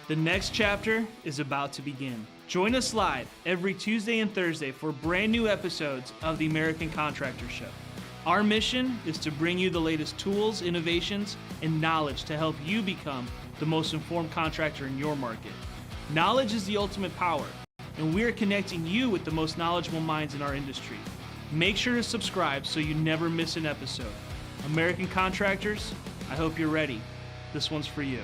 The next chapter is about to begin. Join us live every Tuesday and Thursday for brand new episodes of the American Contractor Show. Our mission is to bring you the latest tools, innovations, and knowledge to help you become the most informed contractor in your market. Knowledge is the ultimate power, and we're connecting you with the most knowledgeable minds in our industry. Make sure to subscribe so you never miss an episode. American Contractors, I hope you're ready. This one's for you.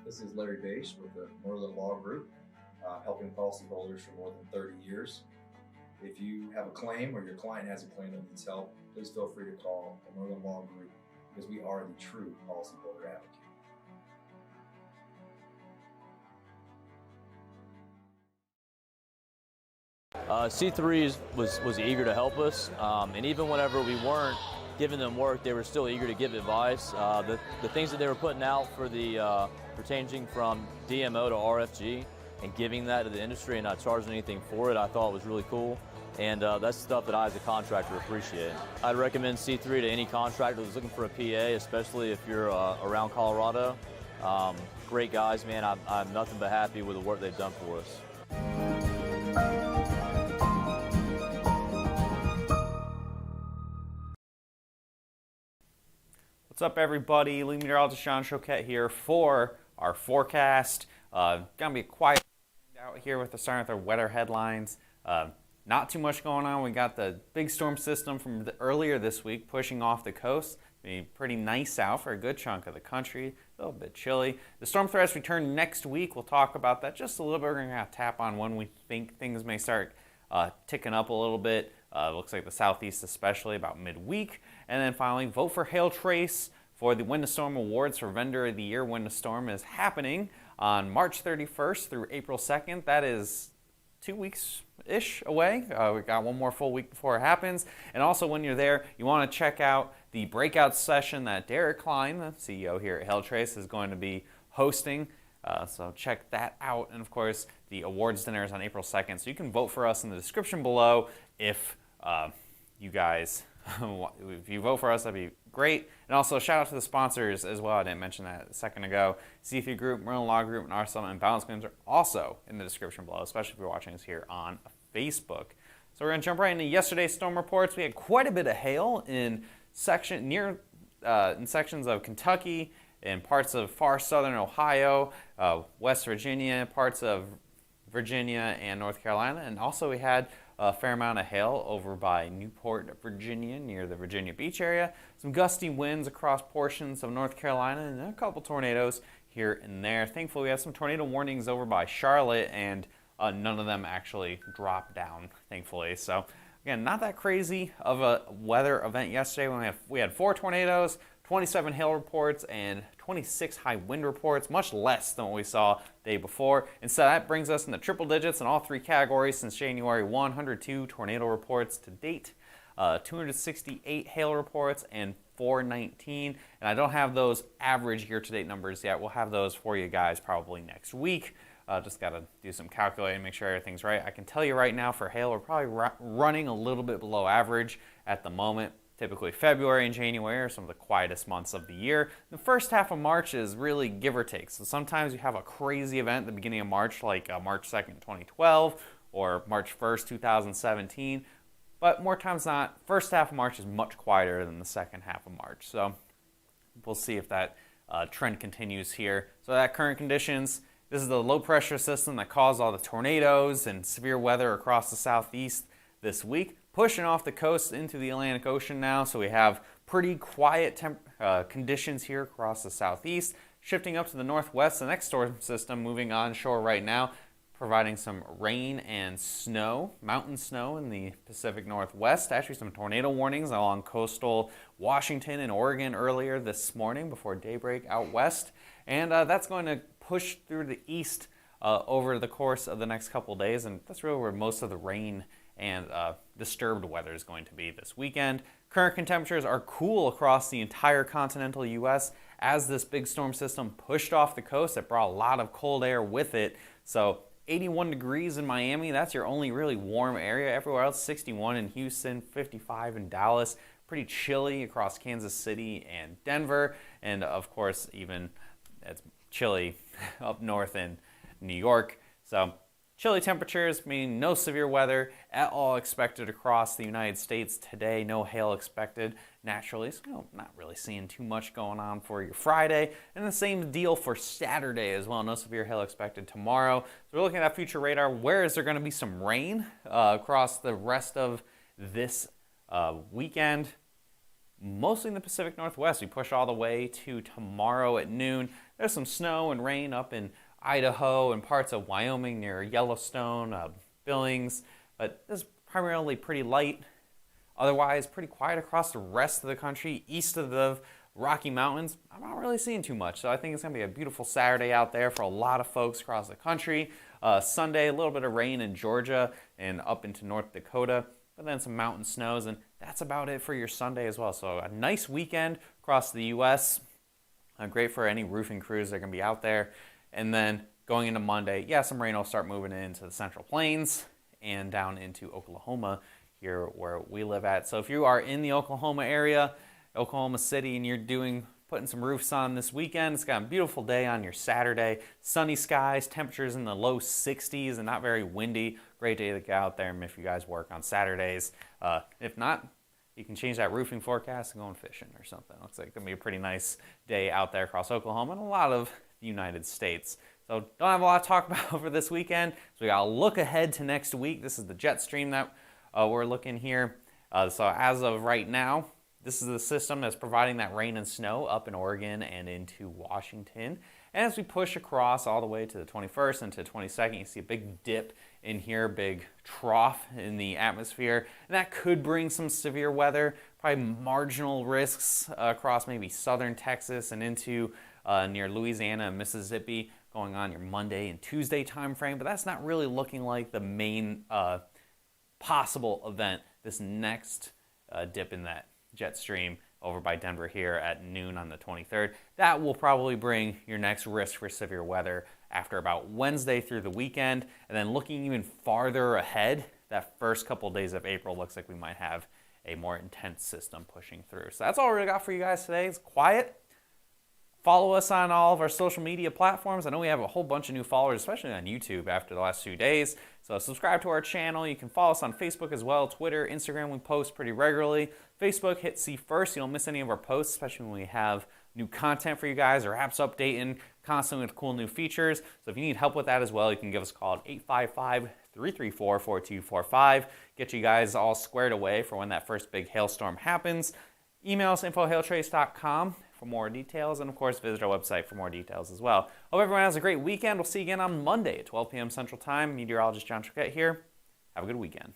This is Larry Bache with the Northern Law Group, helping policyholders for more than 30 years. If you have a claim or your client has a claim that needs help, please feel free to call the Northern Law Group because we are the true policyholder advocate. C3 was eager to help us, and even whenever we weren't giving them work, they were still eager to give advice. The things that they were putting out for the for changing from DMO to RFG and giving that to the industry and not charging anything for it, I thought was really cool. And that's stuff that I, as a contractor, appreciate. I'd recommend C3 to any contractor that's looking for a PA, especially if you're around Colorado. Great guys, man. I'm nothing but happy with the work they've done for us. What's up, everybody? Lead meteorologist Sean Choquette here for our forecast. Gonna be a quiet out here with the starting with our weather headlines. Not too much going on. We got the big storm system from earlier this week pushing off the coast. Be pretty nice out for a good chunk of the country. A little bit chilly. The storm threats return next week. We'll talk about that just a little bit. We're gonna tap on when we think things may start ticking up a little bit. Looks like the southeast especially about midweek. And then finally, vote for Hail Trace for the Wind to Storm Awards for Vendor of the Year. Wind to Storm is happening on March 31st through April 2nd. That is 2 weeks-ish away. We've got one more full week before it happens. And also when you're there, you want to check out the breakout session that Derek Klein, the CEO here at Hail Trace, is going to be hosting. So check that out. And of course, the awards dinner is on April 2nd. So you can vote for us in the description below if you guys, if you vote for us, that'd be great. And also shout out to the sponsors as well. I didn't mention that a second ago. C3 Group, Merlin Law Group, and R-Summit and Balance Claims are also in the description below, especially if you're watching us here on Facebook. So we're going to jump right into yesterday's storm reports. We had quite a bit of hail in sections of Kentucky, in parts of far southern Ohio, West Virginia, parts of Virginia and North Carolina. And also we had a fair amount of hail over by Newport, Virginia, near the Virginia Beach area. Some gusty winds across portions of North Carolina and a couple tornadoes here and there. Thankfully, we have some tornado warnings over by Charlotte, and none of them actually dropped down, thankfully. So, again, not that crazy of a weather event yesterday. We had 4 tornadoes, 27 hail reports, and 26 high wind reports, much less than what we saw the day before. And so that brings us in the triple digits in all 3 categories since January 1. 102 tornado reports to date, 268 hail reports, and 419. And I don't have those average year-to-date numbers yet. We'll have those for you guys probably next week. Just got to do some calculating, make sure everything's right. I can tell you right now for hail, we're probably running a little bit below average at the moment. Typically February and January are some of the quietest months of the year. The first half of March is really give or take. So sometimes you have a crazy event at the beginning of March, like March 2nd, 2012, or March 1st, 2017. But more times than not, first half of March is much quieter than the second half of March. So we'll see if that trend continues here. So that current conditions, this is the low pressure system that caused all the tornadoes and severe weather across the southeast this week, pushing off the coast into the Atlantic Ocean now. So we have pretty quiet conditions here across the southeast, shifting up to the northwest. The next storm system moving onshore right now, providing some rain and snow, mountain snow in the Pacific Northwest. Actually some tornado warnings along coastal Washington and Oregon earlier this morning before daybreak out west. And that's going to push through the east over the course of the next couple days. And that's really where most of the rain and disturbed weather is going to be this weekend. Current temperatures are cool across the entire continental U.S. as this big storm system pushed off the coast. It brought a lot of cold air with it. So 81 degrees in Miami. That's your only really warm area. Everywhere else, 61 in Houston, 55 in Dallas. Pretty chilly across Kansas City and Denver. And of course, even it's chilly up north in New York. So chilly temperatures, meaning no severe weather at all expected across the United States today. No hail expected naturally, so not really seeing too much going on for your Friday. And the same deal for Saturday as well. No severe hail expected tomorrow. So we're looking at that future radar. Where is there going to be some rain across the rest of this weekend? Mostly in the Pacific Northwest. We push all the way to tomorrow at noon. There's some snow and rain up in Idaho and parts of Wyoming near Yellowstone, Billings, but this is primarily pretty light. Otherwise, pretty quiet across the rest of the country. East of the Rocky Mountains, I'm not really seeing too much, so I think it's going to be a beautiful Saturday out there for a lot of folks across the country. Sunday, a little bit of rain in Georgia and up into North Dakota, but then some mountain snows, and that's about it for your Sunday as well. So a nice weekend across the U.S., great for any roofing crews that are going to be out there. And then going into Monday, yeah, some rain will start moving into the Central Plains and down into Oklahoma here where we live at. So if you are in the Oklahoma area, Oklahoma City, and you're putting some roofs on this weekend, it's got a beautiful day on your Saturday. Sunny skies, temperatures in the low 60s and not very windy. Great day to get out there if you guys work on Saturdays. If not, you can change that roofing forecast and go fishing or something. Looks like it's going to be a pretty nice day out there across Oklahoma and a lot of the United States. So don't have a lot to talk about for this weekend. So we got to look ahead to next week. This is the jet stream that we're looking here. So as of right now, this is the system that's providing that rain and snow up in Oregon and into Washington. And as we push across all the way to the 21st and to the 22nd, you see a big dip in here, big trough in the atmosphere. And that could bring some severe weather, probably marginal risks across maybe southern Texas and into near Louisiana and Mississippi going on your Monday and Tuesday time frame. But that's not really looking like the main possible event, this next dip in that jet stream over by Denver here at noon on the 23rd. That will probably bring your next risk for severe weather after about Wednesday through the weekend. And then looking even farther ahead, that first couple of days of April looks like we might have a more intense system pushing through. So that's all we really got for you guys today. It's quiet. Follow us on all of our social media platforms. I know we have a whole bunch of new followers, especially on YouTube after the last few days. So subscribe to our channel. You can follow us on Facebook as well, Twitter, Instagram. We post pretty regularly. Facebook, hit see first. You don't miss any of our posts, especially when we have new content for you guys or apps updating constantly with cool new features. So if you need help with that as well, you can give us a call at 855-334-4245. Get you guys all squared away for when that first big hailstorm happens. Email us info@hailtrace.com for more details, and of course visit our website for more details as well. Hope everyone has a great weekend. We'll see you again on Monday at 12 p.m. Central Time. Meteorologist John Choquette here. Have a good weekend.